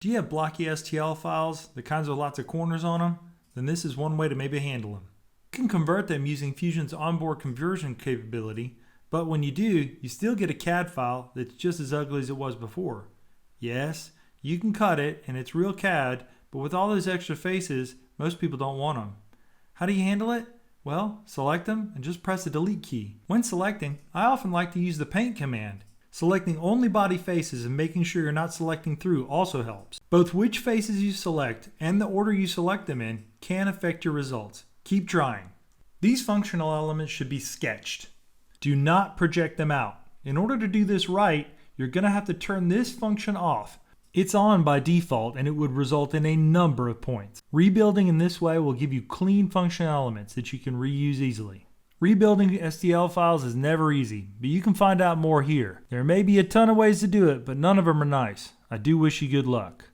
Do you have blocky STL files, the kinds with lots of corners on them? Then this is one way to maybe handle them. You can convert them using Fusion's onboard conversion capability, but when you do, you still get a CAD file that's just as ugly as it was before. Yes, you can cut it and it's real CAD, but with all those extra faces, most people don't want them. How do you handle it? Well, select them and just press the delete key. When selecting, I often like to use the paint command. Selecting only body faces and making sure you're not selecting through also helps. Both which faces you select and the order you select them in can affect your results. Keep trying. These functional elements should be sketched. Do not project them out. In order to do this right, you're going to have to turn this function off. It's on by default and it would result in a number of points. Rebuilding in this way will give you clean functional elements that you can reuse easily. Rebuilding STL files is never easy, but you can find out more here. There may be a ton of ways to do it, but none of them are nice. I do wish you good luck.